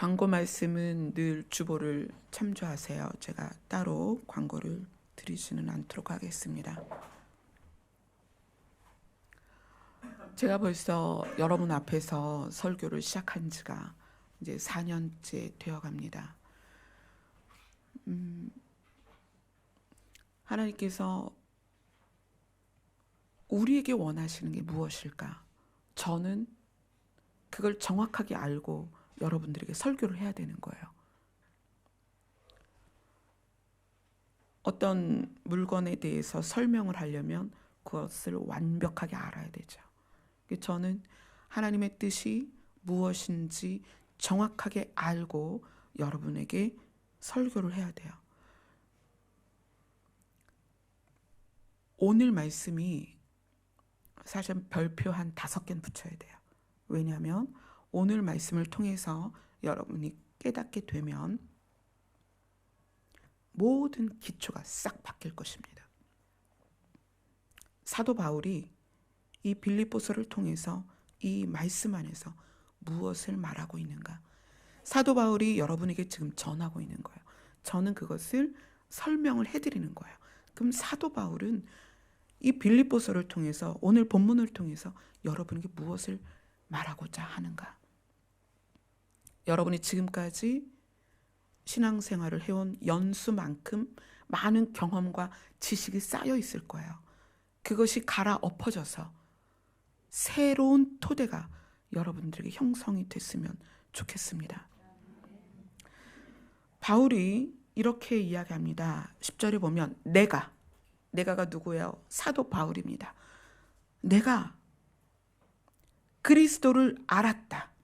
광고 말씀은 늘 주보를 참조하세요. 제가 따로 광고를 드리지는 않도록 하겠습니다. 제가 벌써 여러분 앞에서 설교를 시작한 지가 이제 4년째 되어 갑니다. 하나님께서 우리에게 원하시는 게 무엇일까? 저는 그걸 정확하게 알고 여러분들에게 설교를 해야 되는 거예요. 어떤 물건에 대해서 설명을 하려면 그것을 완벽하게 알아야 되죠. 저는 하나님의 뜻이 무엇인지 정확하게 알고 여러분에게 설교를 해야 돼요. 오늘 말씀이 사실 별표 한 5개는 붙여야 돼요. 왜냐하면 오늘 말씀을 통해서 여러분이 깨닫게 되면 모든 기초가 싹 바뀔 것입니다. 사도 바울이 이 빌립보서를 통해서 이 말씀 안에서 무엇을 말하고 있는가? 사도 바울이 여러분에게 지금 전하고 있는 거예요. 저는 그것을 설명을 해드리는 거예요. 그럼 사도 바울은 이 빌립보서를 통해서 오늘 본문을 통해서 여러분에게 무엇을 말하고자 하는가? 여러분이 지금까지 신앙생활을 해온 연수만큼 많은 경험과 지식이 쌓여 있을 거예요. 그것이 갈아엎어져서 새로운 토대가 여러분들에게 형성이 됐으면 좋겠습니다. 바울이 이렇게 이야기합니다. 10절에 보면 내가가 누구예요? 사도 바울입니다. 내가 그리스도를 알았다.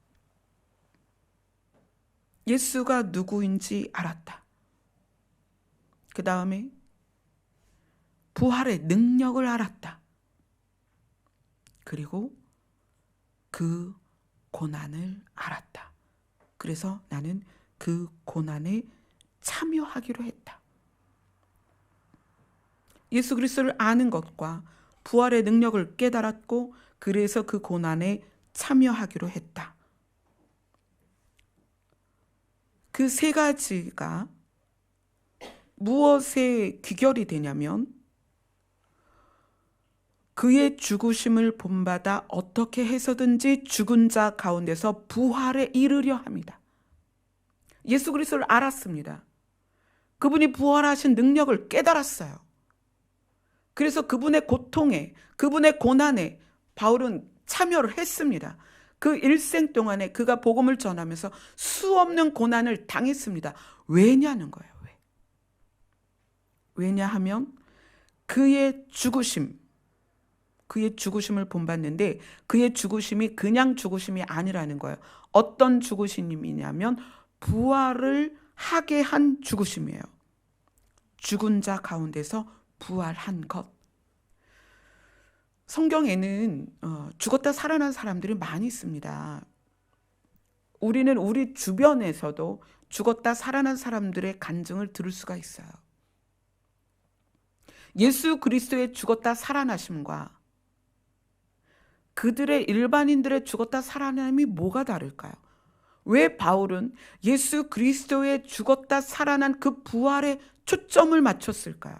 예수가 누구인지 알았다. 그 다음에 부활의 능력을 알았다. 그리고 그 고난을 알았다. 그래서 나는 그 고난에 참여하기로 했다. 예수 그리스도를 아는 것과 부활의 능력을 깨달았고 그래서 그 고난에 참여하기로 했다. 그 세 가지가 무엇에 귀결이 되냐면 그의 죽으심을 본받아 어떻게 해서든지 죽은 자 가운데서 부활에 이르려 합니다. 예수 그리스도를 알았습니다. 그분이 부활하신 능력을 깨달았어요. 그래서 그분의 고통에, 그분의 고난에 바울은 참여를 했습니다. 그 일생 동안에 그가 복음을 전하면서 수없는 고난을 당했습니다. 왜냐는 거예요. 왜? 왜냐하면 그의 죽으심을 본받는데 그의 죽으심이 그냥 죽으심이 아니라는 거예요. 어떤 죽으심이냐면 부활을 하게 한 죽으심이에요. 죽은 자 가운데서 부활한 것. 성경에는 죽었다 살아난 사람들이 많이 있습니다. 우리는 우리 주변에서도 죽었다 살아난 사람들의 간증을 들을 수가 있어요. 예수 그리스도의 죽었다 살아나심과 그들의 일반인들의 죽었다 살아남이 뭐가 다를까요? 왜 바울은 예수 그리스도의 죽었다 살아난 그 부활에 초점을 맞췄을까요?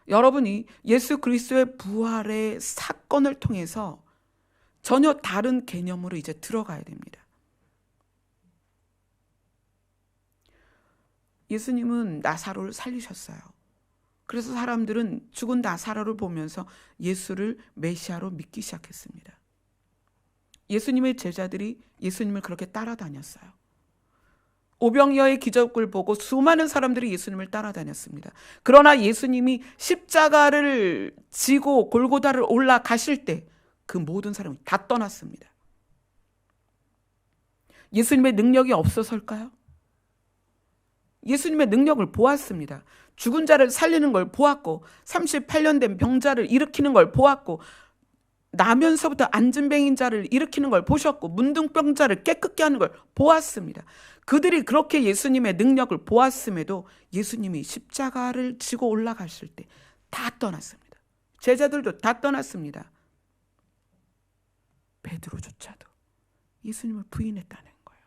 여러분이 예수 그리스도의 부활의 사건을 통해서 전혀 다른 개념으로 이제 들어가야 됩니다. 예수님은 나사로를 살리셨어요. 그래서 사람들은 죽은 나사로를 보면서 예수를 메시아로 믿기 시작했습니다. 예수님의 제자들이 예수님을 그렇게 따라다녔어요. 오병이어의 기적을 보고 수많은 사람들이 예수님을 따라다녔습니다. 그러나 예수님이 십자가를 지고 골고다를 올라가실 때 그 모든 사람이 다 떠났습니다. 예수님의 능력이 없어서일까요? 예수님의 능력을 보았습니다. 죽은 자를 살리는 걸 보았고 38년 된 병자를 일으키는 걸 보았고 나면서부터 안진뱅인 자를 일으키는 걸 보셨고 문둥병자를 깨끗게 하는 걸 보았습니다. 그들이 그렇게 예수님의 능력을 보았음에도 예수님이 십자가를 지고 올라가실 때 다 떠났습니다. 제자들도 다 떠났습니다. 베드로조차도 예수님을 부인했다는 거예요.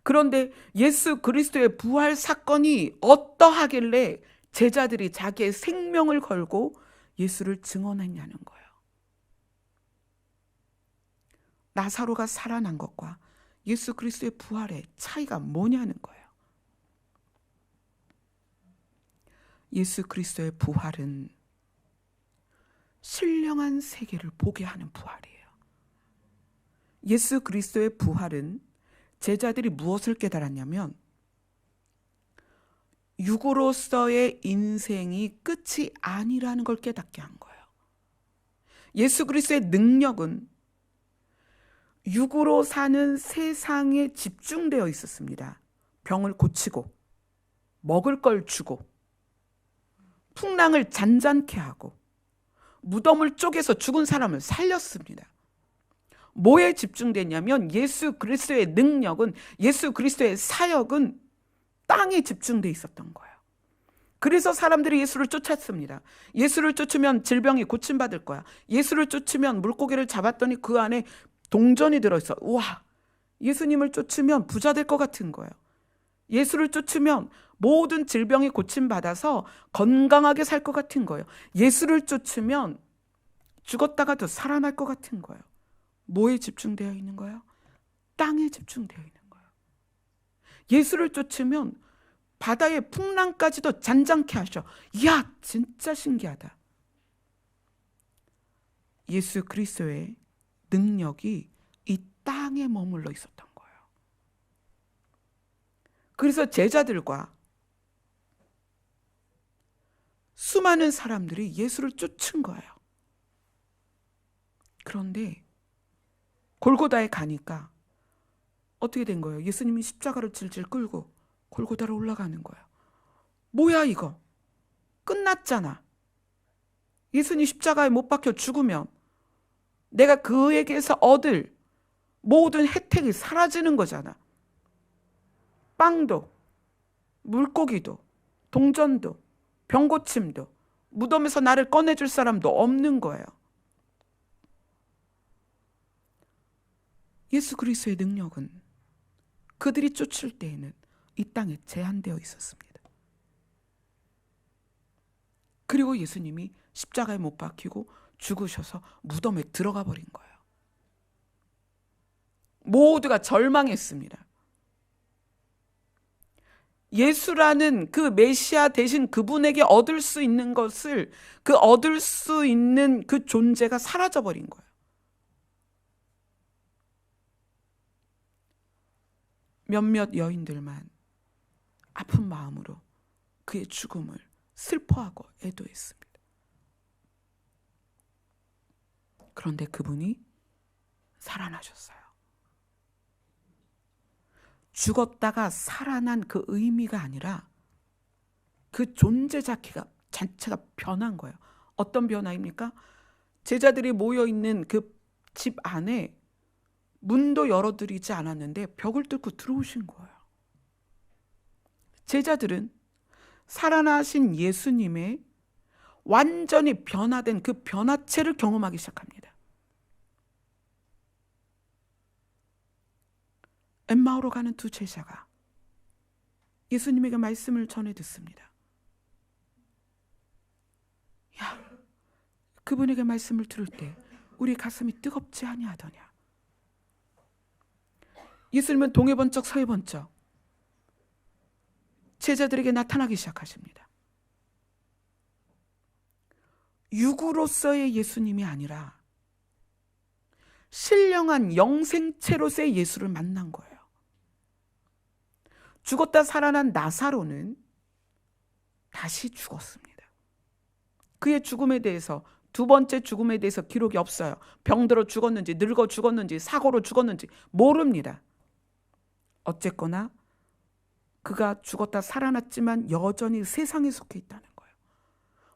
그런데 예수 그리스도의 부활 사건이 어떠하길래 제자들이 자기의 생명을 걸고 예수를 증언했냐는 거예요. 나사로가 살아난 것과 예수 그리스도의 부활의 차이가 뭐냐는 거예요. 예수 그리스도의 부활은 신령한 세계를 보게 하는 부활이에요. 예수 그리스도의 부활은 제자들이 무엇을 깨달았냐면 육으로서의 인생이 끝이 아니라는 걸 깨닫게 한 거예요. 예수 그리스도의 능력은 육으로 사는 세상에 집중되어 있었습니다. 병을 고치고 먹을 걸 주고 풍랑을 잔잔케 하고 무덤을 쪼개서 죽은 사람을 살렸습니다. 뭐에 집중됐냐면 예수 그리스도의 능력은, 예수 그리스도의 사역은 땅에 집중돼 있었던 거예요. 그래서 사람들이 예수를 쫓았습니다. 예수를 쫓으면 질병이 고침받을 거야. 예수를 쫓으면 물고기를 잡았더니 그 안에 동전이 들어있어. 우와, 예수님을 쫓으면 부자 될 것 같은 거예요. 예수를 쫓으면 모든 질병이 고침받아서 건강하게 살 것 같은 거예요. 예수를 쫓으면 죽었다가도 살아날 것 같은 거예요. 뭐에 집중되어 있는 거예요? 땅에 집중되어 있는 거예요. 예수를 쫓으면 바다의 풍랑까지도 잔잔케 하셔. 이야, 진짜 신기하다. 예수 그리스도의 능력이 이 땅에 머물러 있었던 거예요. 그래서 제자들과 수많은 사람들이 예수를 쫓은 거예요. 그런데 골고다에 가니까 어떻게 된 거예요? 예수님이 십자가를 질질 끌고 골고다로 올라가는 거예요. 뭐야 이거? 끝났잖아. 예수님 십자가에 못 박혀 죽으면 내가 그에게서 얻을 모든 혜택이 사라지는 거잖아. 빵도, 물고기도, 동전도, 병고침도, 무덤에서 나를 꺼내줄 사람도 없는 거예요. 예수 그리스도의 능력은 그들이 쫓을 때에는 이 땅에 제한되어 있었습니다. 그리고 예수님이 십자가에 못 박히고 죽으셔서 무덤에 들어가 버린 거예요. 모두가 절망했습니다. 예수라는 그 메시아 대신 그분에게 얻을 수 있는 것을, 그 얻을 수 있는 그 존재가 사라져 버린 거예요. 몇몇 여인들만 아픈 마음으로 그의 죽음을 슬퍼하고 애도했습니다. 그런데 그분이 살아나셨어요. 죽었다가 살아난 그 의미가 아니라 그 존재 자체가 변한 거예요. 어떤 변화입니까? 제자들이 모여있는 그 집 안에 문도 열어드리지 않았는데 벽을 뚫고 들어오신 거예요. 제자들은 살아나신 예수님의 완전히 변화된 그 변화체를 경험하기 시작합니다. 엠마오로 가는 두 제자가 예수님에게 말씀을 전해 듣습니다. 야, 그분에게 말씀을 들을 때 우리 가슴이 뜨겁지 아니하더냐. 예수님은 동해 번쩍 서해 번쩍 제자들에게 나타나기 시작하십니다. 육으로서의 예수님이 아니라 신령한 영생체로서의 예수를 만난 거예요. 죽었다 살아난 나사로는 다시 죽었습니다. 그의 죽음에 대해서, 두 번째 죽음에 대해서 기록이 없어요. 병들어 죽었는지, 늙어 죽었는지, 사고로 죽었는지 모릅니다. 어쨌거나 그가 죽었다 살아났지만 여전히 세상에 속해 있다는 거예요.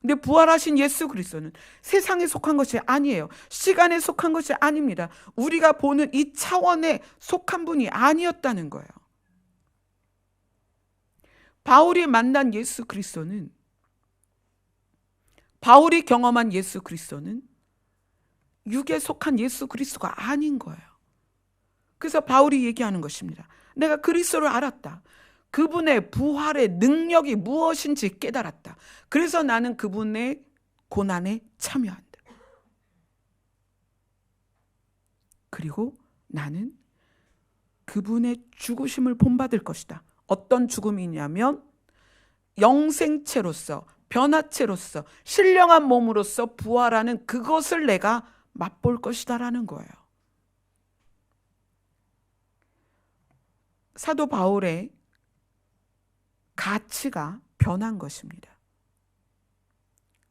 근데 부활하신 예수 그리스도는 세상에 속한 것이 아니에요. 시간에 속한 것이 아닙니다. 우리가 보는 이 차원에 속한 분이 아니었다는 거예요. 바울이 만난 예수 그리스도는, 바울이 경험한 예수 그리스도는 육에 속한 예수 그리스도가 아닌 거예요. 그래서 바울이 얘기하는 것입니다. 내가 그리스도를 알았다. 그분의 부활의 능력이 무엇인지 깨달았다. 그래서 나는 그분의 고난에 참여한다. 그리고 나는 그분의 죽으심을 본받을 것이다. 어떤 죽음이냐면 영생체로서, 변화체로서, 신령한 몸으로서 부활하는 그것을 내가 맛볼 것이다라는 거예요. 사도 바울의 가치가 변한 것입니다.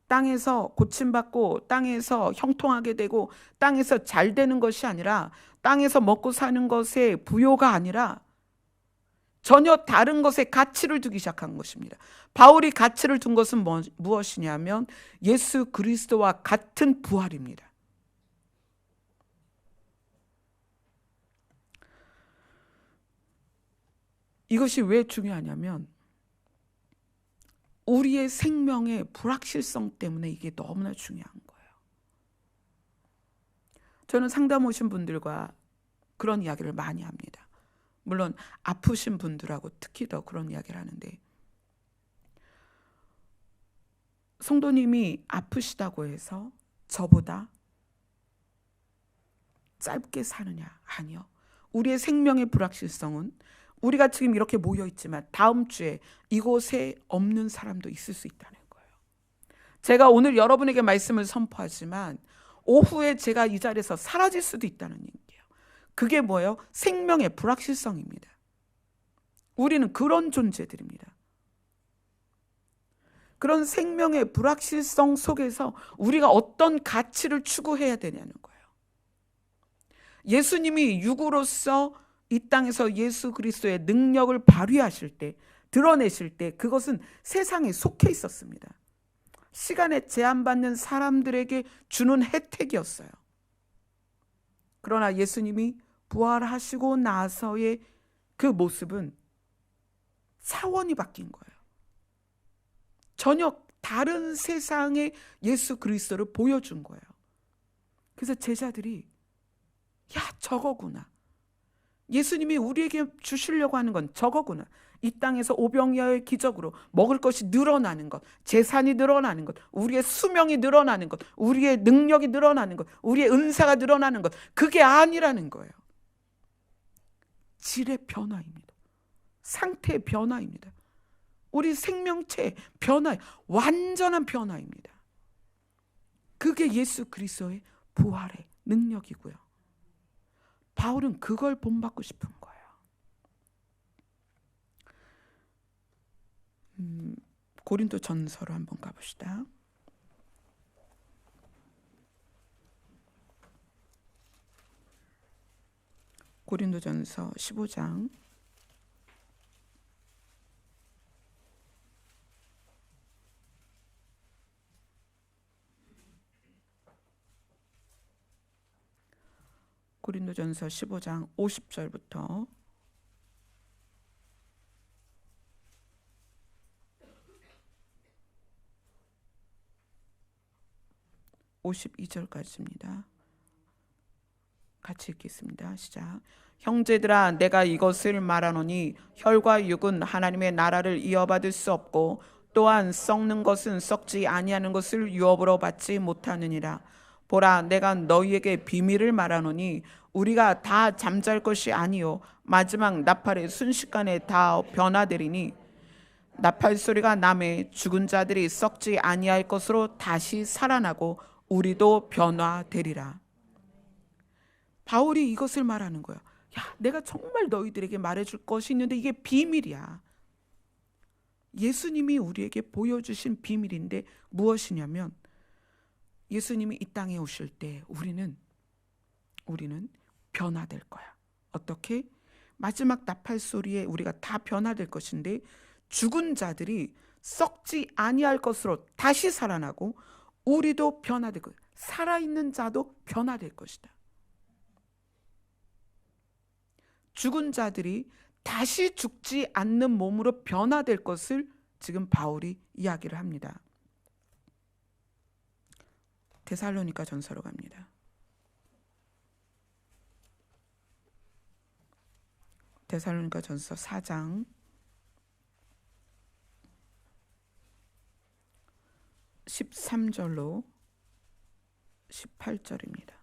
땅에서 고침받고 땅에서 형통하게 되고 땅에서 잘 되는 것이 아니라, 땅에서 먹고 사는 것에 부요가 아니라 전혀 다른 것에 가치를 두기 시작한 것입니다. 바울이 가치를 둔 것은 무엇이냐면 예수 그리스도와 같은 부활입니다. 이것이 왜 중요하냐면 우리의 생명의 불확실성 때문에 이게 너무나 중요한 거예요. 저는 상담 오신 분들과 그런 이야기를 많이 합니다. 물론 아프신 분들하고 특히 더 그런 이야기를 하는데, 성도님이 아프시다고 해서 저보다 짧게 사느냐? 아니요. 우리의 생명의 불확실성은 우리가 지금 이렇게 모여있지만 다음 주에 이곳에 없는 사람도 있을 수 있다는 거예요. 제가 오늘 여러분에게 말씀을 선포하지만 오후에 제가 이 자리에서 사라질 수도 있다는 얘기예요. 그게 뭐예요? 생명의 불확실성입니다. 우리는 그런 존재들입니다. 그런 생명의 불확실성 속에서 우리가 어떤 가치를 추구해야 되냐는 거예요. 예수님이 육으로서 이 땅에서 예수 그리스도의 능력을 발휘하실 때, 드러내실 때 그것은 세상에 속해 있었습니다. 시간에 제한받는 사람들에게 주는 혜택이었어요. 그러나 예수님이 부활하시고 나서의 그 모습은 차원이 바뀐 거예요. 전혀 다른 세상의 예수 그리스도를 보여준 거예요. 그래서 제자들이 야, 저거구나. 예수님이 우리에게 주시려고 하는 건 저거구나. 이 땅에서 오병이어의 기적으로 먹을 것이 늘어나는 것, 재산이 늘어나는 것, 우리의 수명이 늘어나는 것, 우리의 능력이 늘어나는 것, 우리의 은사가 늘어나는 것, 그게 아니라는 거예요. 질의 변화입니다. 상태의 변화입니다. 우리 생명체의 변화, 완전한 변화입니다. 그게 예수 그리스도의 부활의 능력이고요. 바울은 그걸 본받고 싶은 거예요. 고린도 전서로 한번 가봅시다. 고린도 전서 15장 50절부터 52절까지입니다. 같이 읽겠습니다. 시작. 형제들아, 내가 이것을 말하노니 혈과 육은 하나님의 나라를 이어받을 수 없고 또한 썩는 것은 썩지 아니하는 것을 유업으로 받지 못하느니라. 보라, 내가 너희에게 비밀을 말하노니 우리가 다 잠잘 것이 아니요 마지막 나팔의 순식간에 다 변화되리니 나팔 소리가 나매 죽은 자들이 썩지 아니할 것으로 다시 살아나고 우리도 변화되리라. 바울이 이것을 말하는 거야. 야, 내가 정말 너희들에게 말해줄 것이 있는데 이게 비밀이야. 예수님이 우리에게 보여주신 비밀인데 무엇이냐면 예수님이 이 땅에 오실 때 우리는 변화될 거야. 어떻게? 마지막 나팔 소리에 우리가 다 변화될 것인데 죽은 자들이 썩지 아니할 것으로 다시 살아나고 우리도 변화될 거야. 살아있는 자도 변화될 것이다. 죽은 자들이 다시 죽지 않는 몸으로 변화될 것을 지금 바울이 이야기를 합니다. 데살로니가 전서로 갑니다. 데살로니가전서 4장 13절로 18절입니다.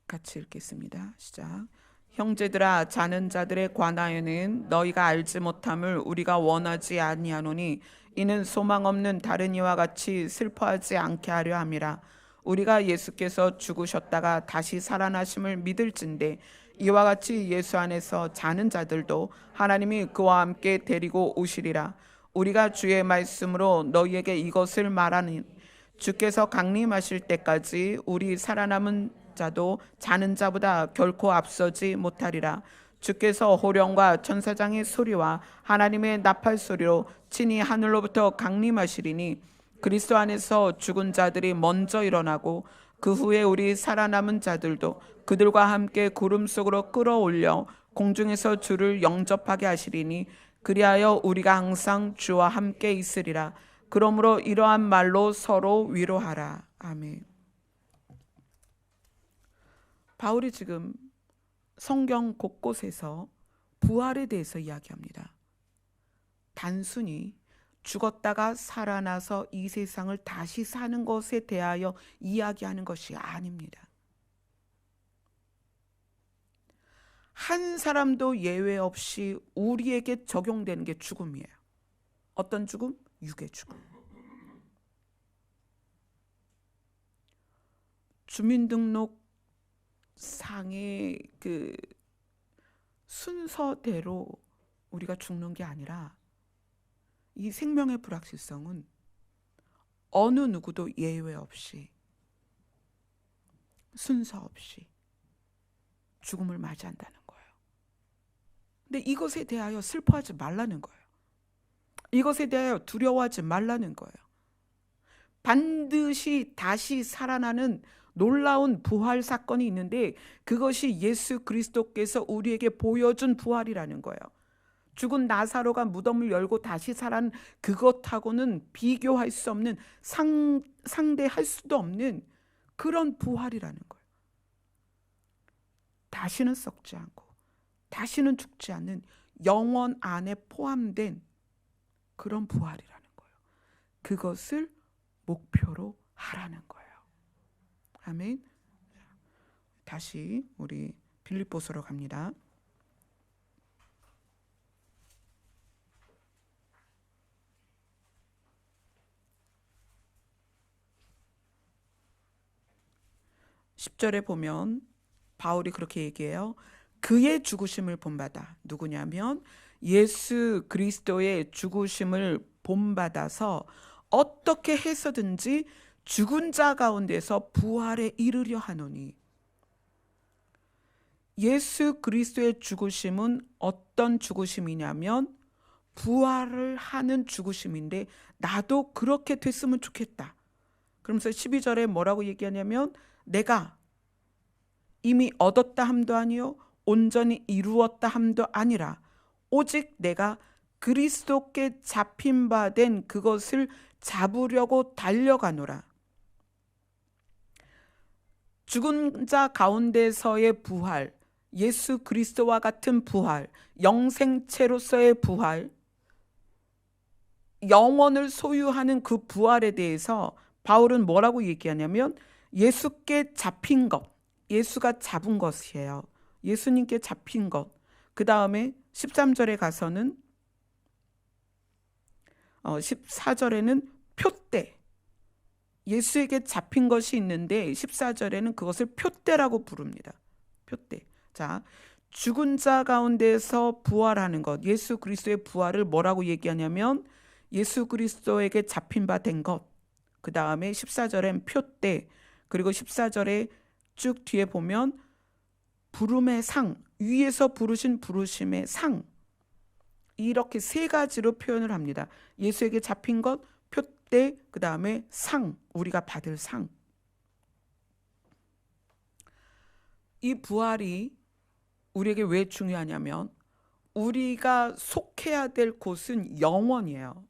같이 읽겠습니다. 시작. 형제들아, 자는 자들에 관하여는 너희가 알지 못함을 우리가 원하지 아니하노니 이는 소망 없는 다른 이와 같이 슬퍼하지 않게 하려 함이라. 우리가 예수께서 죽으셨다가 다시 살아나심을 믿을진대 이와 같이 예수 안에서 자는 자들도 하나님이 그와 함께 데리고 오시리라. 우리가 주의 말씀으로 너희에게 이것을 말하니 주께서 강림하실 때까지 우리 살아남은 자도 자는 자보다 결코 앞서지 못하리라. 주께서 호령과 천사장의 소리와 하나님의 나팔 소리로 친히 하늘로부터 강림하시리니 그리스도 안에서 죽은 자들이 먼저 일어나고 그 후에 우리 살아남은 자들도 그들과 함께 구름 속으로 끌어올려 공중에서 주를 영접하게 하시리니 그리하여 우리가 항상 주와 함께 있으리라. 그러므로 이러한 말로 서로 위로하라. 아멘. 바울이 지금 성경 곳곳에서 부활에 대해서 이야기합니다. 단순히 죽었다가 살아나서 이 세상을 다시 사는 것에 대하여 이야기하는 것이 아닙니다. 한 사람도 예외 없이 우리에게 적용되는 게 죽음이에요. 어떤 죽음? 육의 죽음. 주민등록 상의 그 순서대로 우리가 죽는 게 아니라 이 생명의 불확실성은 어느 누구도 예외 없이 순서 없이 죽음을 맞이한다는 거예요. 근데 이것에 대하여 슬퍼하지 말라는 거예요. 이것에 대하여 두려워하지 말라는 거예요. 반드시 다시 살아나는 놀라운 부활 사건이 있는데 그것이 예수 그리스도께서 우리에게 보여준 부활이라는 거예요. 죽은 나사로가 무덤을 열고 다시 살아난 그것하고는 비교할 수 없는 상대할 수도 없는 그런 부활이라는 거예요. 다시는 썩지 않고 다시는 죽지 않는 영원 안에 포함된 그런 부활이라는 거예요. 그것을 목표로 하라는 거예요. 아멘. 다시 우리 빌립보서로 갑니다. 10절에 보면 바울이 그렇게 얘기해요. 그의 죽으심을 본받아. 누구냐면 예수 그리스도의 죽으심을 본받아서 어떻게 해서든지 죽은 자 가운데서 부활에 이르려 하노니. 예수 그리스도의 죽으심은 어떤 죽으심이냐면 부활을 하는 죽으심인데 나도 그렇게 됐으면 좋겠다. 그러면서 12절에 뭐라고 얘기하냐면 내가 이미 얻었다 함도 아니요 온전히 이루었다 함도 아니라 오직 내가 그리스도께 잡힌 바 된 그것을 잡으려고 달려가노라. 죽은 자 가운데서의 부활, 예수 그리스도와 같은 부활, 영생체로서의 부활, 영원을 소유하는 그 부활에 대해서 바울은 뭐라고 얘기하냐면 예수께 잡힌 것, 예수가 잡은 것이에요. 예수님께 잡힌 것. 그 다음에 13절에 가서는 14절에는 표대, 예수에게 잡힌 것이 있는데 14절에는 그것을 표대라고 부릅니다. 표대. 자, 죽은 자 가운데서 부활하는 것, 예수 그리스도의 부활을 뭐라고 얘기하냐면 예수 그리스도에게 잡힌 바 된 것. 그 다음에 14절엔 표대, 그리고 14절에 쭉 뒤에 보면 부름의 상, 위에서 부르신 부르심의 상, 이렇게 세 가지로 표현을 합니다. 예수에게 잡힌 것, 표대, 그 다음에 상, 우리가 받을 상. 이 부활이 우리에게 왜 중요하냐면 우리가 속해야 될 곳은 영원이에요.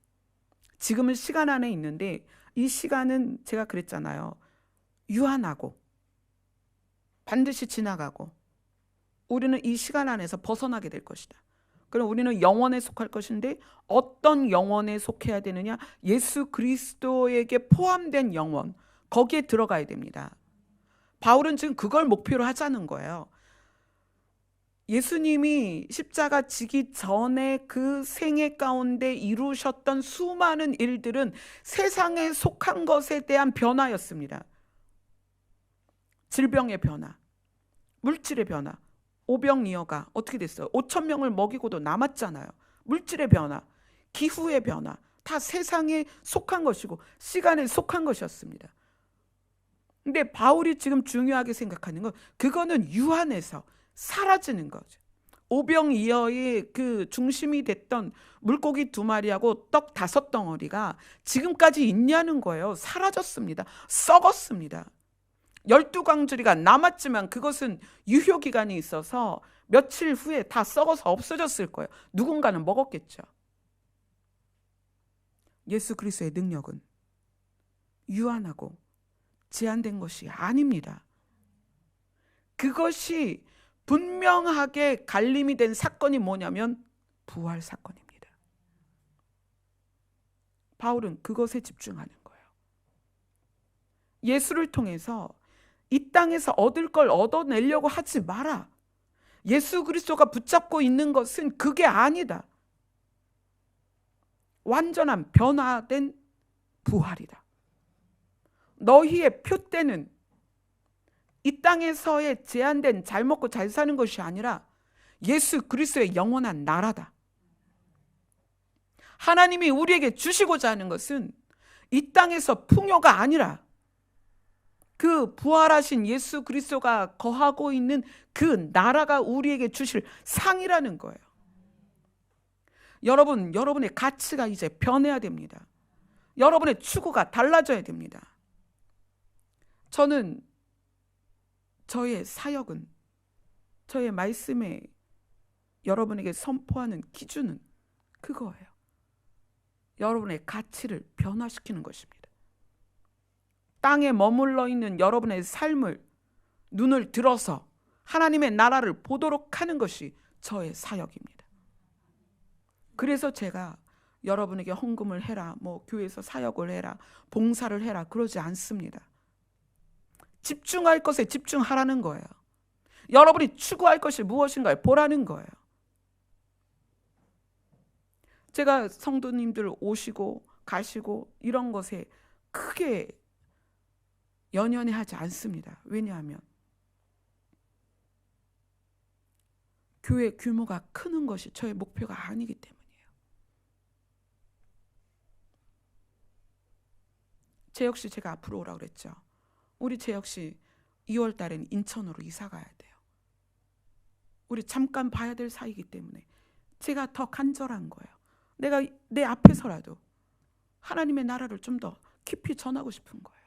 지금은 시간 안에 있는데 이 시간은 제가 그랬잖아요. 유한하고 반드시 지나가고 우리는 이 시간 안에서 벗어나게 될 것이다. 그럼 우리는 영원에 속할 것인데 어떤 영원에 속해야 되느냐? 예수 그리스도에게 포함된 영원, 거기에 들어가야 됩니다. 바울은 지금 그걸 목표로 하자는 거예요. 예수님이 십자가 지기 전에 그 생애 가운데 이루셨던 수많은 일들은 세상에 속한 것에 대한 변화였습니다. 질병의 변화, 물질의 변화. 오병이어가 어떻게 됐어요? 5천 명을 먹이고도 남았잖아요. 물질의 변화, 기후의 변화, 다 세상에 속한 것이고 시간에 속한 것이었습니다. 근데 바울이 지금 중요하게 생각하는 건 그거는 유한해서 사라지는 거죠. 오병이어의 그 중심이 됐던 물고기 2마리하고 떡 5덩어리가 지금까지 있냐는 거예요. 사라졌습니다. 썩었습니다. 12광주리가 남았지만 그것은 유효기간이 있어서 며칠 후에 다 썩어서 없어졌을 거예요. 누군가는 먹었겠죠. 예수 그리스도의 능력은 유한하고 제한된 것이 아닙니다. 그것이 분명하게 갈림이 된 사건이 뭐냐면 부활 사건입니다. 바울은 그것에 집중하는 거예요. 예수를 통해서 이 땅에서 얻을 걸 얻어내려고 하지 마라. 예수 그리스도가 붙잡고 있는 것은 그게 아니다. 완전한 변화된 부활이다. 너희의 표대는 이 땅에서의 제한된 잘 먹고 잘 사는 것이 아니라 예수 그리스도의 영원한 나라다. 하나님이 우리에게 주시고자 하는 것은 이 땅에서 풍요가 아니라 그 부활하신 예수 그리스도가 거하고 있는 그 나라가 우리에게 주실 상이라는 거예요. 여러분, 여러분의 가치가 이제 변해야 됩니다. 여러분의 추구가 달라져야 됩니다. 저는 저의 사역은, 저의 말씀에 여러분에게 선포하는 기준은 그거예요. 여러분의 가치를 변화시키는 것입니다. 땅에 머물러 있는 여러분의 삶을 눈을 들어서 하나님의 나라를 보도록 하는 것이 저의 사역입니다. 그래서 제가 여러분에게 헌금을 해라, 뭐 교회에서 사역을 해라, 봉사를 해라 그러지 않습니다. 집중할 것에 집중하라는 거예요. 여러분이 추구할 것이 무엇인가를 보라는 거예요. 제가 성도님들 오시고 가시고 이런 것에 크게 연연해 하지 않습니다. 왜냐하면 교회 규모가 크는 것이 저의 목표가 아니기 때문이에요. 재혁 씨 제가 앞으로 오라고 그랬죠. 우리 재혁 씨 2월 달엔 인천으로 이사 가야 돼요. 우리 잠깐 봐야 될 사이이기 때문에 제가 더 간절한 거예요. 내가 내 앞에서라도 하나님의 나라를 좀 더 깊이 전하고 싶은 거예요.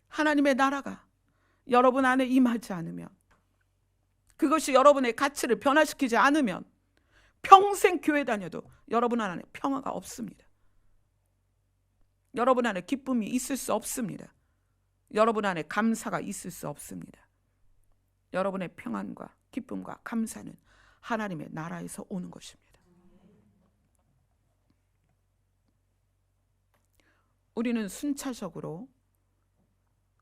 하나님의 나라가 여러분 안에 임하지 않으면, 그것이 여러분의 가치를 변화시키지 않으면 평생 교회 다녀도 여러분 안에 평화가 없습니다. 여러분 안에 기쁨이 있을 수 없습니다. 여러분 안에 감사가 있을 수 없습니다. 여러분의 평안과 기쁨과 감사는 하나님의 나라에서 오는 것입니다. 우리는 순차적으로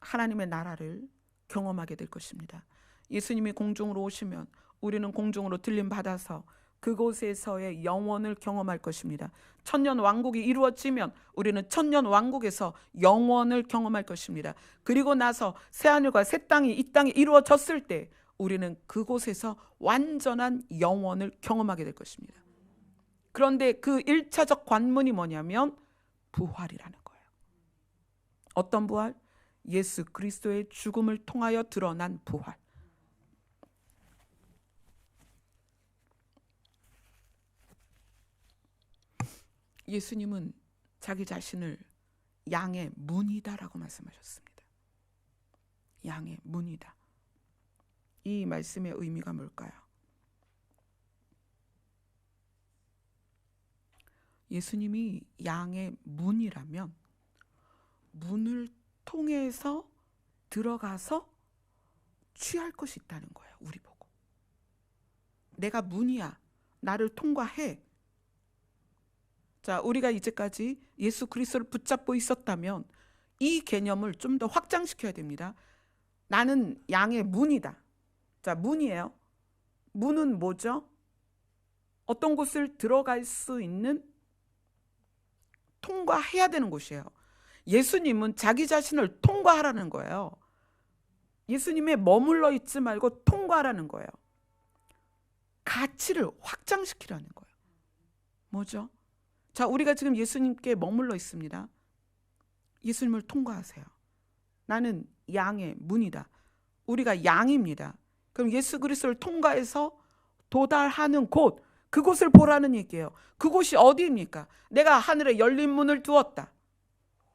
하나님의 나라를 경험하게 될 것입니다. 예수님이 공중으로 오시면 우리는 공중으로 들림 받아서 그곳에서의 영원을 경험할 것입니다. 천년 왕국이 이루어지면 우리는 천년 왕국에서 영원을 경험할 것입니다. 그리고 나서 새하늘과 새 땅이 이 땅에 이루어졌을 때 우리는 그곳에서 완전한 영원을 경험하게 될 것입니다. 그런데 그 1차적 관문이 뭐냐면 부활이라는 거예요. 어떤 부활? 예수 그리스도의 죽음을 통하여 드러난 부활. 예수님은 자기 자신을 양의 문이다라고 말씀하셨습니다. 양의 문이다. 이 말씀의 의미가 뭘까요? 예수님이 양의 문이라면 문을 통해서 들어가서 취할 것이 있다는 거예요. 우리 보고. 내가 문이야. 나를 통과해. 자, 우리가 이제까지 예수 그리스도를 붙잡고 있었다면 이 개념을 좀 더 확장시켜야 됩니다. 나는 양의 문이다. 자, 문이에요. 문은 뭐죠? 어떤 곳을 들어갈 수 있는, 통과해야 되는 곳이에요. 예수님은 자기 자신을 통과하라는 거예요. 예수님에 머물러 있지 말고 통과하라는 거예요. 가치를 확장시키라는 거예요. 뭐죠? 자, 우리가 지금 예수님께 머물러 있습니다. 예수님을 통과하세요. 나는 양의 문이다. 우리가 양입니다. 그럼 예수 그리스도를 통과해서 도달하는 곳, 그곳을 보라는 얘기예요. 그곳이 어디입니까? 내가 하늘에 열린 문을 두었다.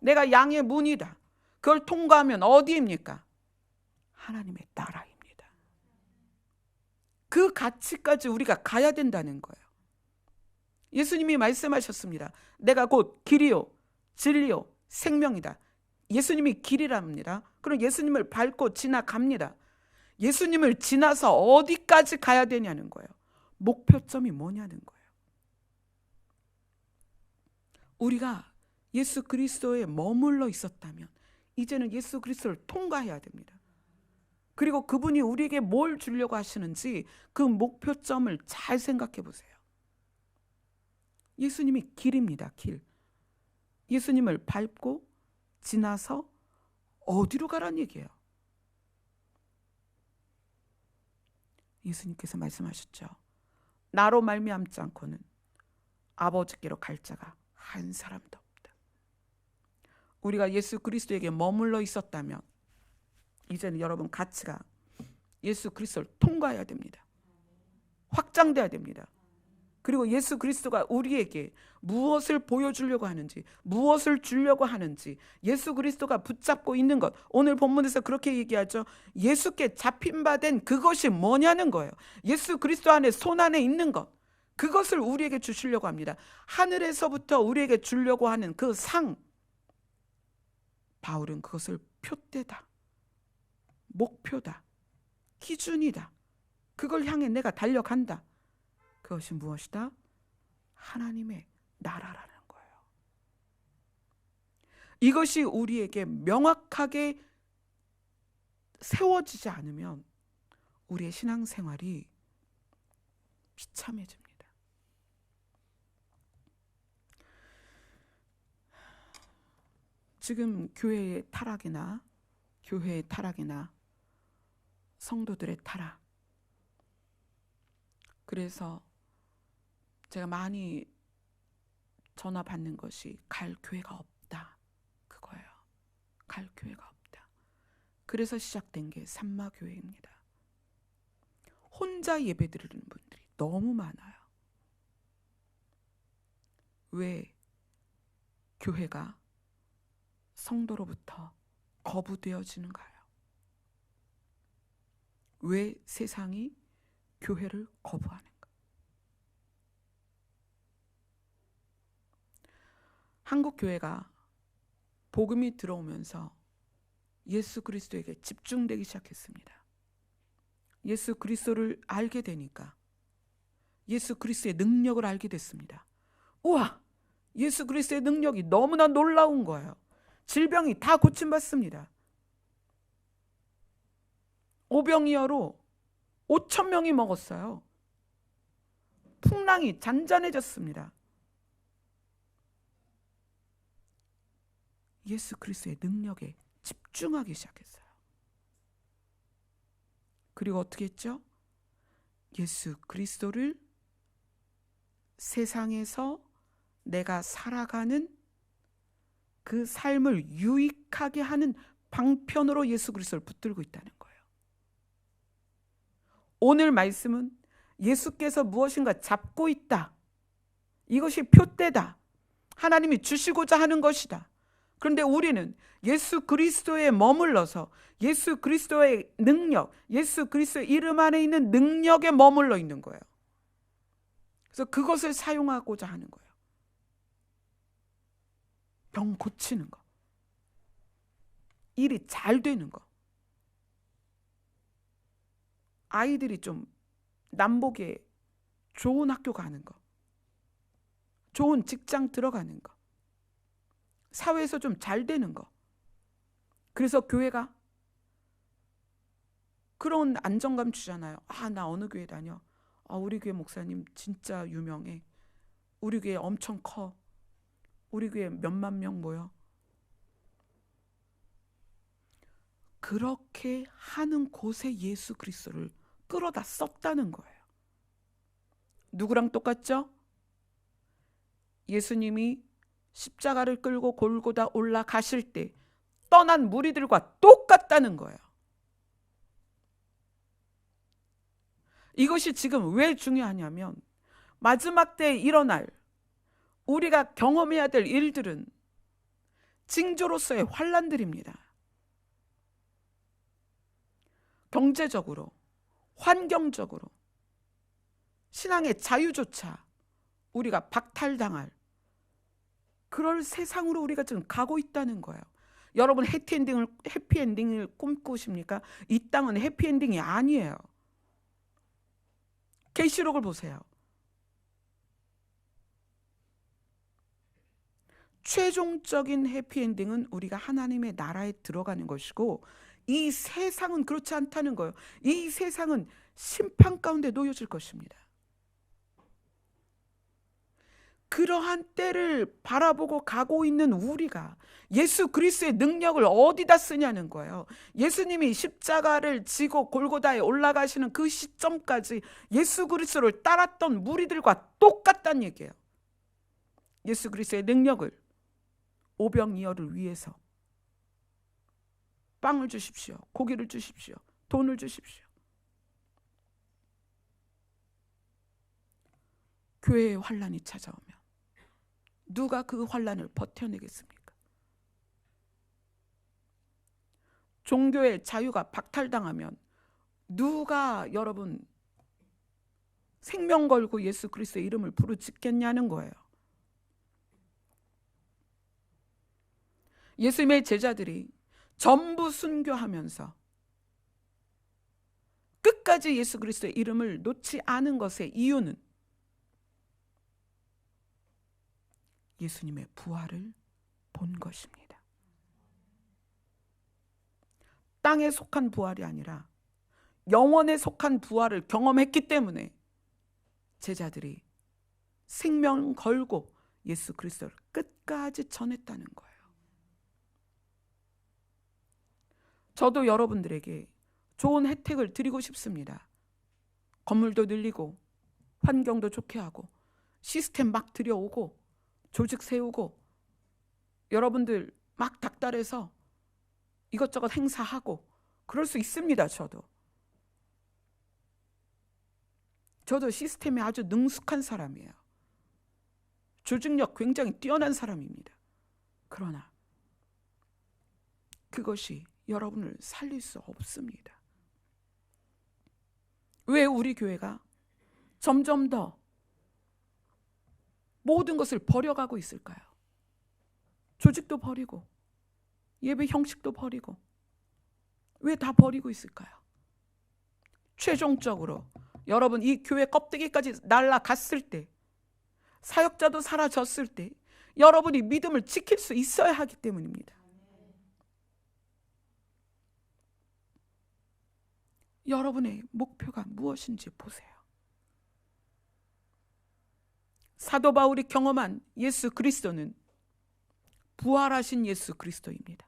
내가 양의 문이다. 그걸 통과하면 어디입니까? 하나님의 나라입니다. 그 가치까지 우리가 가야 된다는 거예요. 예수님이 말씀하셨습니다. 내가 곧 길이요 진리요 생명이다. 예수님이 길이랍니다. 그럼 예수님을 밟고 지나갑니다. 예수님을 지나서 어디까지 가야 되냐는 거예요. 목표점이 뭐냐는 거예요. 우리가 예수 그리스도에 머물러 있었다면 이제는 예수 그리스도를 통과해야 됩니다. 그리고 그분이 우리에게 뭘 주려고 하시는지 그 목표점을 잘 생각해 보세요. 예수님이 길입니다. 길. 예수님을 밟고 지나서 어디로 가라는 얘기예요. 예수님께서 말씀하셨죠. 나로 말미암지 않고는 아버지께로 갈 자가 한 사람도 없다. 우리가 예수 그리스도에게 머물러 있었다면 이제는 여러분 가치가 예수 그리스도를 통과해야 됩니다. 확장돼야 됩니다. 그리고 예수 그리스도가 우리에게 무엇을 보여주려고 하는지, 무엇을 주려고 하는지, 예수 그리스도가 붙잡고 있는 것, 오늘 본문에서 그렇게 얘기하죠. 예수께 잡힌 바 된 그것이 뭐냐는 거예요. 예수 그리스도 안에, 손 안에 있는 것, 그것을 우리에게 주시려고 합니다. 하늘에서부터 우리에게 주려고 하는 그 상, 바울은 그것을 표대다, 목표다, 기준이다, 그걸 향해 내가 달려간다. 그것이 무엇이다? 하나님의 나라라는 거예요. 이것이 우리에게 명확하게 세워지지 않으면 우리의 신앙생활이 비참해집니다. 지금 교회의 타락이나 성도들의 타락, 그래서 제가 많이 전화 받는 것이 갈 교회가 없다, 그거예요. 갈 교회가 없다. 그래서 시작된 게 산마교회입니다. 혼자 예배드리는 분들이 너무 많아요. 왜 교회가 성도로부터 거부되어지는가요? 왜 세상이 교회를 거부하는가? 한국 교회가 복음이 들어오면서 예수 그리스도에게 집중되기 시작했습니다. 예수 그리스도를 알게 되니까 예수 그리스도의 능력을 알게 됐습니다. 우와! 예수 그리스도의 능력이 너무나 놀라운 거예요. 질병이 다 고침받습니다. 오병이어로 5,000명이 먹었어요. 풍랑이 잔잔해졌습니다. 예수 그리스도의 능력에 집중하기 시작했어요. 그리고 어떻게 했죠? 예수 그리스도를 세상에서 내가 살아가는 그 삶을 유익하게 하는 방편으로 예수 그리스도를 붙들고 있다는 거예요. 오늘 말씀은 예수께서 무엇인가 잡고 있다. 이것이 표대다. 하나님이 주시고자 하는 것이다. 그런데 우리는 예수 그리스도에 머물러서 예수 그리스도의 능력, 예수 그리스도의 이름 안에 있는 능력에 머물러 있는 거예요. 그래서 그것을 사용하고자 하는 거예요. 병 고치는 거, 일이 잘 되는 거, 아이들이 좀 남보기에 좋은 학교 가는 거, 좋은 직장 들어가는 거, 사회에서 좀 잘 되는 거. 그래서 교회가 그런 안정감 주잖아요. 아, 나 어느 교회 다녀. 아, 우리 교회 목사님 진짜 유명해. 우리 교회 엄청 커. 우리 교회 몇만 명 모여. 그렇게 하는 곳에 예수 그리스도를 끌어다 썼다는 거예요. 누구랑 똑같죠? 예수님이 십자가를 끌고 골고다 올라가실 때 떠난 무리들과 똑같다는 거예요. 이것이 지금 왜 중요하냐면 마지막 때에 일어날 우리가 경험해야 될 일들은 징조로서의 환난들입니다. 경제적으로, 환경적으로, 신앙의 자유조차 우리가 박탈당할 그럴 세상으로 우리가 지금 가고 있다는 거예요. 여러분 해피엔딩을 꿈꾸십니까? 이 땅은 해피엔딩이 아니에요. 계시록을 보세요. 최종적인 해피엔딩은 우리가 하나님의 나라에 들어가는 것이고 이 세상은 그렇지 않다는 거예요. 이 세상은 심판 가운데 놓여질 것입니다. 그러한 때를 바라보고 가고 있는 우리가 예수 그리스도의 능력을 어디다 쓰냐는 거예요. 예수님이 십자가를 지고 골고다에 올라가시는 그 시점까지 예수 그리스도를 따랐던 무리들과 똑같다는 얘기예요. 예수 그리스도의 능력을 오병이어를 위해서 빵을 주십시오. 고기를 주십시오. 돈을 주십시오. 교회의 환난이 찾아오면 누가 그 환난을 버텨내겠습니까? 종교의 자유가 박탈당하면 누가 여러분 생명 걸고 예수 그리스도의 이름을 부르짖겠냐는 거예요. 예수님의 제자들이 전부 순교하면서 끝까지 예수 그리스도의 이름을 놓지 않은 것의 이유는 예수님의 부활을 본 것입니다. 땅에 속한 부활이 아니라 영원에 속한 부활을 경험했기 때문에 제자들이 생명 걸고 예수 그리스도를 끝까지 전했다는 거예요. 저도 여러분들에게 좋은 혜택을 드리고 싶습니다. 건물도 늘리고 환경도 좋게 하고 시스템 막 들여오고 조직 세우고 여러분들 막 닥달해서 이것저것 행사하고 그럴 수 있습니다. 저도 시스템에 아주 능숙한 사람이에요. 조직력 굉장히 뛰어난 사람입니다. 그러나 그것이 여러분을 살릴 수 없습니다. 왜 우리 교회가 점점 더 모든 것을 버려가고 있을까요? 조직도 버리고 예배 형식도 버리고 왜 다 버리고 있을까요? 최종적으로 여러분 이 교회 껍데기까지 날아갔을 때 사역자도 사라졌을 때 여러분이 믿음을 지킬 수 있어야 하기 때문입니다. 여러분의 목표가 무엇인지 보세요. 사도 바울이 경험한 예수 그리스도는 부활하신 예수 그리스도입니다.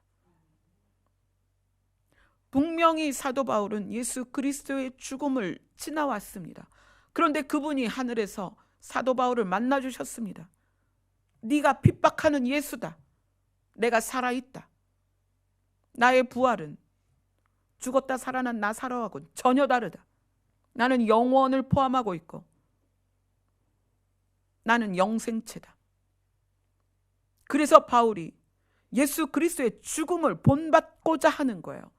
분명히 사도 바울은 예수 그리스도의 죽음을 지나왔습니다. 그런데 그분이 하늘에서 사도 바울을 만나 주셨습니다. 네가 핍박하는 예수다. 내가 살아있다. 나의 부활은 죽었다 살아난 나사로하고 전혀 다르다. 나는 영원을 포함하고 있고 나는 영생체다. 그래서 바울이 예수 그리스도의 죽음을 본받고자 하는 거예요.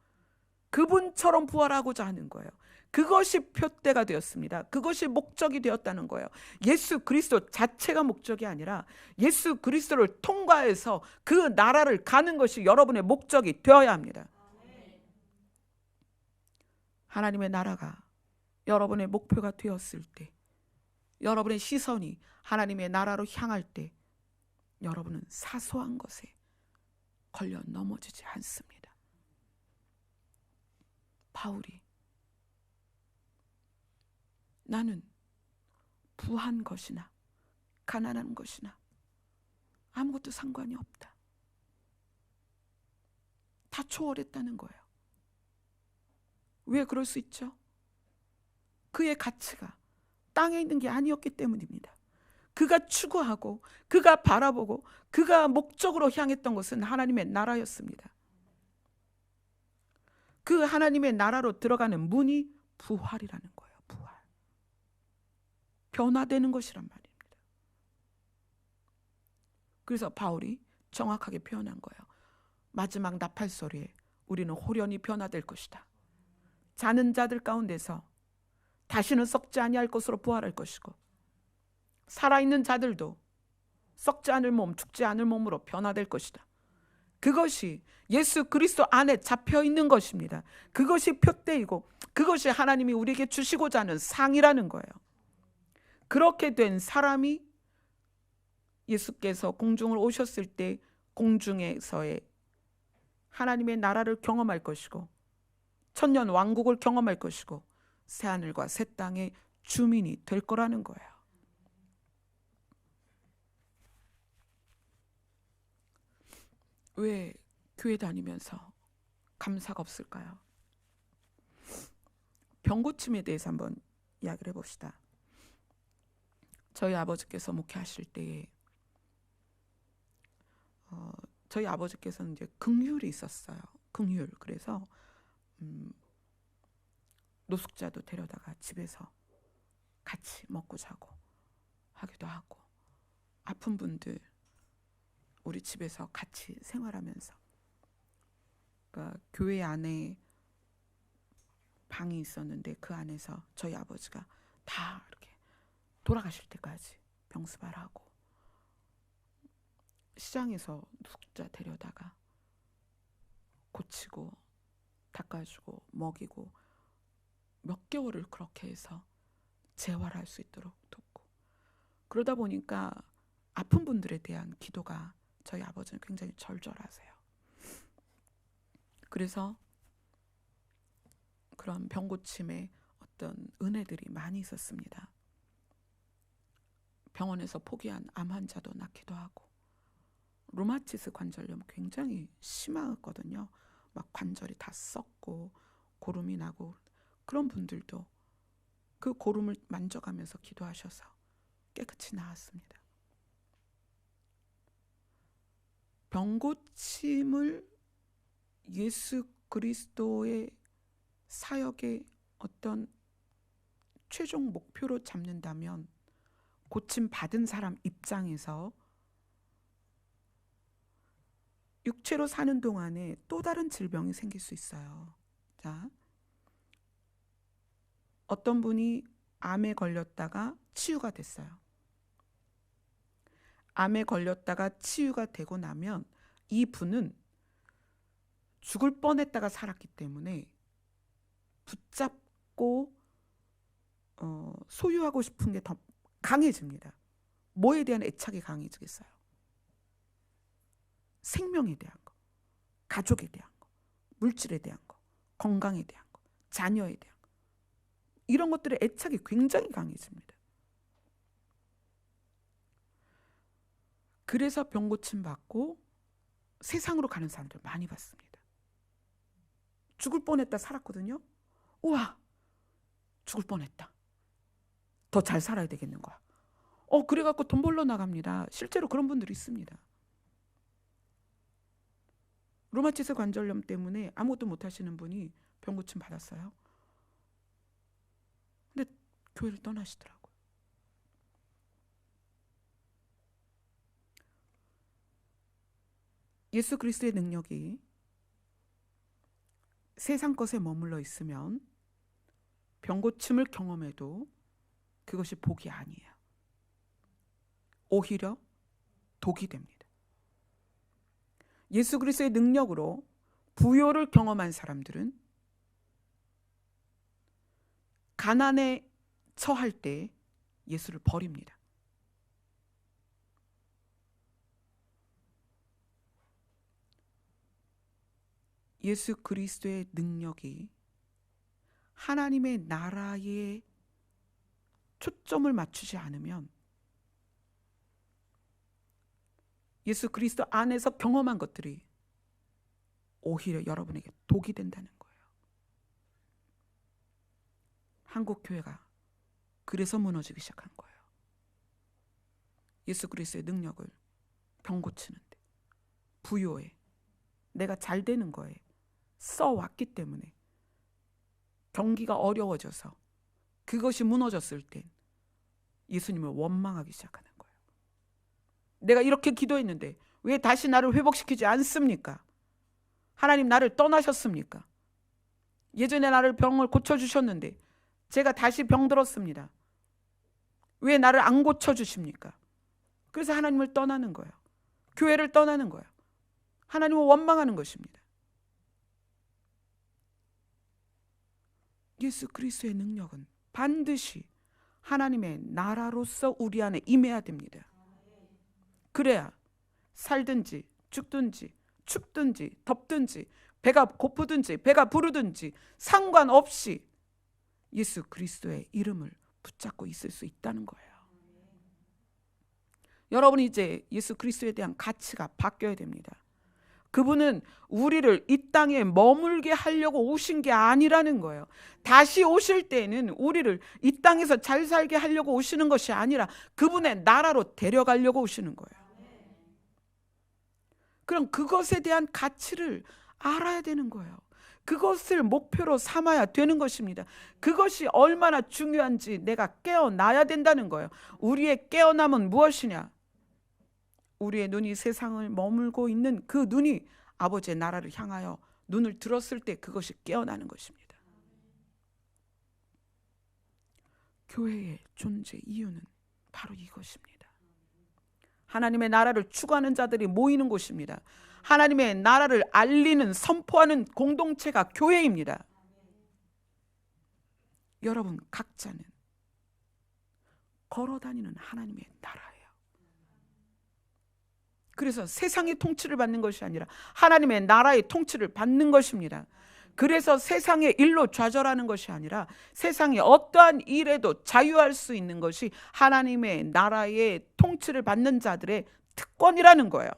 그분처럼 부활하고자 하는 거예요. 그것이 표대가 되었습니다. 그것이 목적이 되었다는 거예요. 예수 그리스도 자체가 목적이 아니라 예수 그리스도를 통과해서 그 나라를 가는 것이 여러분의 목적이 되어야 합니다. 하나님의 나라가 여러분의 목표가 되었을 때, 여러분의 시선이 하나님의 나라로 향할 때 여러분은 사소한 것에 걸려 넘어지지 않습니다. 바울이 나는 부한 것이나 가난한 것이나 아무것도 상관이 없다. 다 초월했다는 거예요. 왜 그럴 수 있죠? 그의 가치가 땅에 있는 게 아니었기 때문입니다. 그가 추구하고 그가 바라보고 그가 목적으로 향했던 것은 하나님의 나라였습니다. 그 하나님의 나라로 들어가는 문이 부활이라는 거예요. 부활. 변화되는 것이란 말입니다. 그래서 바울이 정확하게 표현한 거예요. 마지막 나팔 소리에 우리는 홀연히 변화될 것이다. 자는 자들 가운데서 다시는 썩지 아니할 것으로 부활할 것이고, 살아있는 자들도 썩지 않을 몸, 죽지 않을 몸으로 변화될 것이다. 그것이 예수 그리스도 안에 잡혀 있는 것입니다. 그것이 표대이고 그것이 하나님이 우리에게 주시고자 하는 상이라는 거예요. 그렇게 된 사람이 예수께서 공중으로 오셨을 때 공중에서의 하나님의 나라를 경험할 것이고 천년 왕국을 경험할 것이고 새하늘과 새 땅의 주민이 될 거라는 거예요. 왜 교회 다니면서 감사가 없을까요? 병고침에 대해서 한번 이야기를 해봅시다. 저희 아버지께서 목회하실 때에 저희 아버지께서는 이제 긍휼이 있었어요. 긍휼. 그래서 노숙자도 데려다가 집에서 같이 먹고 자고 하기도 하고, 아픈 분들 우리 집에서 같이 생활하면서, 그러니까 교회 안에 방이 있었는데 그 안에서 저희 아버지가 다 이렇게 돌아가실 때까지 병수발하고, 시장에서 노숙자 데려다가 고치고 닦아주고 먹이고 몇 개월을 그렇게 해서 재활할 수 있도록 돕고, 그러다 보니까 아픈 분들에 대한 기도가 저희 아버지는 굉장히 절절하세요. 그래서 그런 병고침에 어떤 은혜들이 많이 있었습니다. 병원에서 포기한 암 환자도 낫기도 하고, 루마티스 관절염 굉장히 심하거든요. 막 관절이 다 썩고 고름이 나고, 그런 분들도 그 고름을 만져가면서 기도하셔서 깨끗이 나았습니다. 병고침을 예수 그리스도의 사역의 어떤 최종 목표로 잡는다면 고침 받은 사람 입장에서 육체로 사는 동안에 또 다른 질병이 생길 수 있어요. 자, 어떤 분이 암에 걸렸다가 치유가 됐어요. 암에 걸렸다가 치유가 되고 나면 이 분은 죽을 뻔했다가 살았기 때문에 붙잡고 소유하고 싶은 게 더 강해집니다. 뭐에 대한 애착이 강해지겠어요? 생명에 대한 거, 가족에 대한 거, 물질에 대한 거, 건강에 대한 거, 자녀에 대한 거, 이런 것들의 애착이 굉장히 강해집니다. 그래서 병고침 받고 세상으로 가는 사람들 많이 봤습니다. 죽을 뻔했다 살았거든요. 우와, 죽을 뻔했다. 더 잘 살아야 되겠는 거야. 그래갖고 돈 벌러 나갑니다. 실제로 그런 분들이 있습니다. 루마티스 관절염 때문에 아무것도 못 하시는 분이 병고침 받았어요. 근데 교회를 떠나시더라고요. 예수 그리스도의 능력이 세상 것에 머물러 있으면 병고침을 경험해도 그것이 복이 아니에요. 오히려 독이 됩니다. 예수 그리스도의 능력으로 부요를 경험한 사람들은 가난에 처할 때 예수를 버립니다. 예수 그리스도의 능력이 하나님의 나라에 초점을 맞추지 않으면 예수 그리스도 안에서 경험한 것들이 오히려 여러분에게 독이 된다는 거예요. 한국 교회가 그래서 무너지기 시작한 거예요. 예수 그리스도의 능력을 병 고치는데, 부요에, 내가 잘 되는 거에 써왔기 때문에 경기가 어려워져서 그것이 무너졌을 땐 예수님을 원망하기 시작하는 거예요. 내가 이렇게 기도했는데 왜 다시 나를 회복시키지 않습니까? 하나님 나를 떠나셨습니까? 예전에 나를 병을 고쳐주셨는데 제가 다시 병들었습니다. 왜 나를 안 고쳐주십니까? 그래서 하나님을 떠나는 거예요. 교회를 떠나는 거예요. 하나님을 원망하는 것입니다. 예수 그리스도의 능력은 반드시 하나님의 나라로서 우리 안에 임해야 됩니다. 그래야 살든지 죽든지 춥든지 덥든지 배가 고프든지 배가 부르든지 상관없이 예수 그리스도의 이름을 붙잡고 있을 수 있다는 거예요. 여러분이 이제 예수 그리스도에 대한 가치가 바뀌어야 됩니다. 그분은 우리를 이 땅에 머물게 하려고 오신 게 아니라는 거예요. 다시 오실 때는 우리를 이 땅에서 잘 살게 하려고 오시는 것이 아니라 그분의 나라로 데려가려고 오시는 거예요. 그럼 그것에 대한 가치를 알아야 되는 거예요. 그것을 목표로 삼아야 되는 것입니다. 그것이 얼마나 중요한지 내가 깨어나야 된다는 거예요. 우리의 깨어남은 무엇이냐? 우리의 눈이 세상을 머물고 있는 그 눈이 아버지의 나라를 향하여 눈을 들었을 때 그것이 깨어나는 것입니다. 교회의 존재 이유는 바로 이것입니다. 하나님의 나라를 추구하는 자들이 모이는 곳입니다. 하나님의 나라를 알리는, 선포하는 공동체가 교회입니다. 여러분 각자는 걸어다니는 하나님의 나라예요. 그래서 세상의 통치를 받는 것이 아니라 하나님의 나라의 통치를 받는 것입니다. 그래서 세상의 일로 좌절하는 것이 아니라 세상의 어떠한 일에도 자유할 수 있는 것이 하나님의 나라의 통치를 받는 자들의 특권이라는 거예요.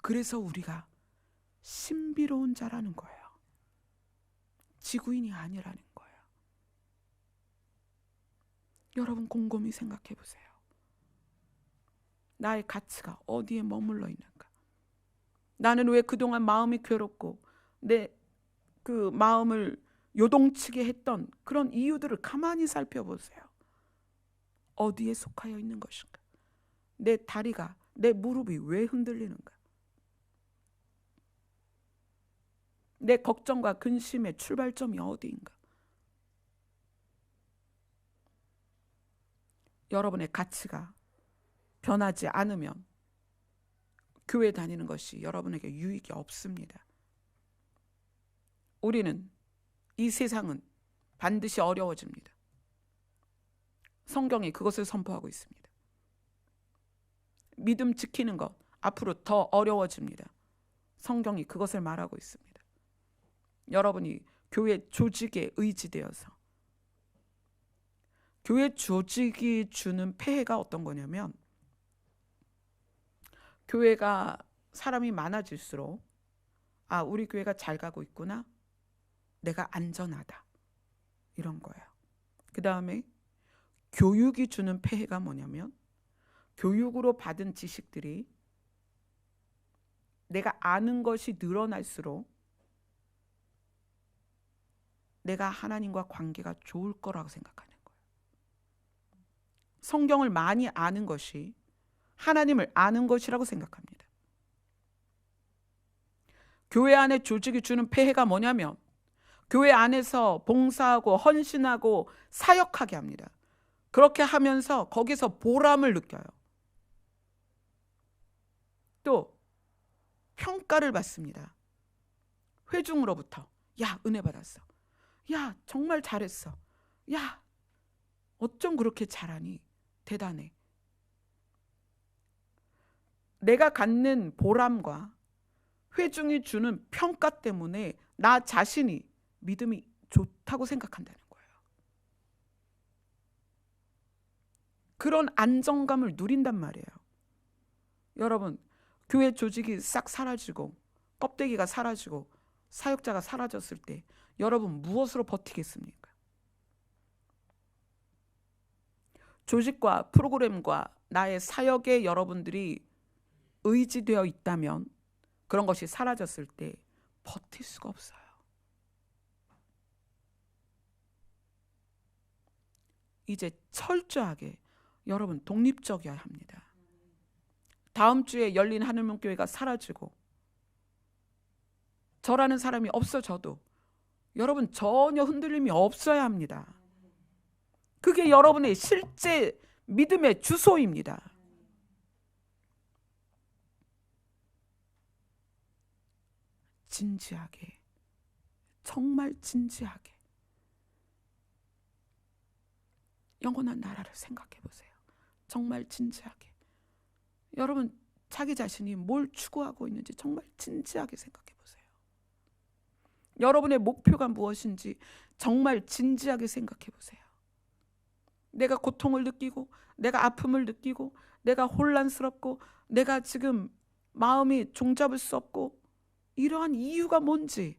그래서 우리가 신비로운 자라는 거예요. 지구인이 아니라는 거예요. 여러분 곰곰이 생각해 보세요. 나의 가치가 어디에 머물러 있는가? 나는 왜 그동안 마음이 괴롭고 내 그 마음을 요동치게 했던 그런 이유들을 가만히 살펴보세요. 어디에 속하여 있는 것인가? 내 다리가, 내 무릎이 왜 흔들리는가? 내 걱정과 근심의 출발점이 어디인가? 여러분의 가치가 변하지 않으면 교회 다니는 것이 여러분에게 유익이 없습니다. 우리는 이 세상은 반드시 어려워집니다. 성경이 그것을 선포하고 있습니다. 믿음 지키는 것 앞으로 더 어려워집니다. 성경이 그것을 말하고 있습니다. 여러분이 교회 조직에 의지되어서 교회 조직이 주는 폐해가 어떤 거냐면 교회가 사람이 많아질수록 우리 교회가 잘 가고 있구나. 내가 안전하다. 이런 거예요. 그 다음에 교육이 주는 폐해가 뭐냐면 교육으로 받은 지식들이 내가 아는 것이 늘어날수록 내가 하나님과 관계가 좋을 거라고 생각하는 거예요. 성경을 많이 아는 것이 하나님을 아는 것이라고 생각합니다. 교회 안에 조직이 주는 폐해가 뭐냐면 교회 안에서 봉사하고 헌신하고 사역하게 합니다. 그렇게 하면서 거기서 보람을 느껴요. 또 평가를 받습니다. 회중으로부터. 야, 은혜 받았어. 야, 정말 잘했어. 야, 어쩜 그렇게 잘하니? 대단해. 내가 갖는 보람과 회중이 주는 평가 때문에 나 자신이 믿음이 좋다고 생각한다는 거예요. 그런 안정감을 누린단 말이에요. 여러분, 교회 조직이 싹 사라지고 껍데기가 사라지고 사역자가 사라졌을 때 여러분 무엇으로 버티겠습니까? 조직과 프로그램과 나의 사역에 여러분들이 의지되어 있다면 그런 것이 사라졌을 때 버틸 수가 없어요. 이제 철저하게 여러분 독립적이어야 합니다. 다음 주에 열린 하늘문교회가 사라지고 저라는 사람이 없어져도 여러분 전혀 흔들림이 없어야 합니다. 그게 여러분의 실제 믿음의 주소입니다. 진지하게, 정말 진지하게 영원한 나라를 생각해 보세요. 정말 진지하게. 여러분 자기 자신이 뭘 추구하고 있는지 정말 진지하게 생각해 보세요. 여러분의 목표가 무엇인지 정말 진지하게 생각해 보세요. 내가 고통을 느끼고 내가 아픔을 느끼고 내가 혼란스럽고 내가 지금 마음이 종잡을 수 없고 이러한 이유가 뭔지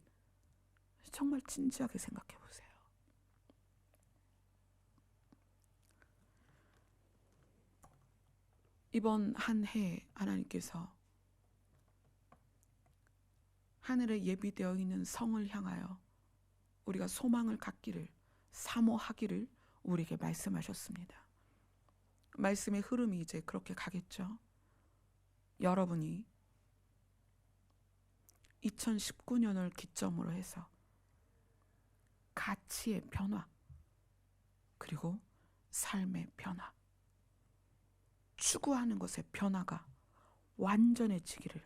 정말 진지하게 생각해 보세요. 이번 한 해 하나님께서 하늘에 예비되어 있는 성을 향하여 우리가 소망을 갖기를, 사모하기를 우리에게 말씀하셨습니다. 말씀의 흐름이 이제 그렇게 가겠죠. 여러분이 2019년을 기점으로 해서 가치의 변화 그리고 삶의 변화, 추구하는 것의 변화가 완전해지기를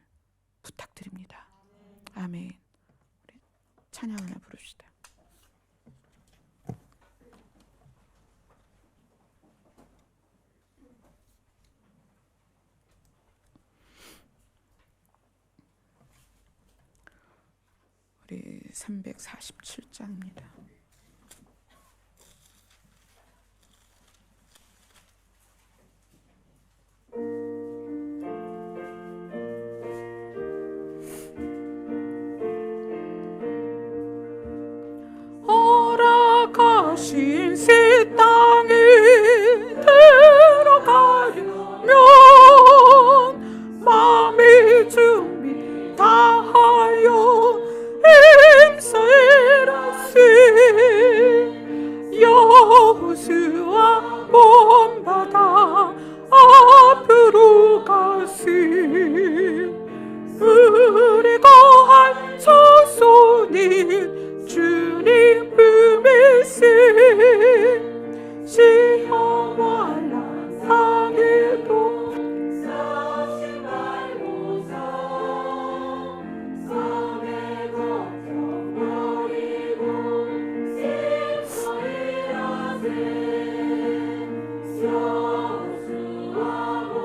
부탁드립니다. 아멘. 우리 찬양 하나 부릅시다. 우리 347장입니다.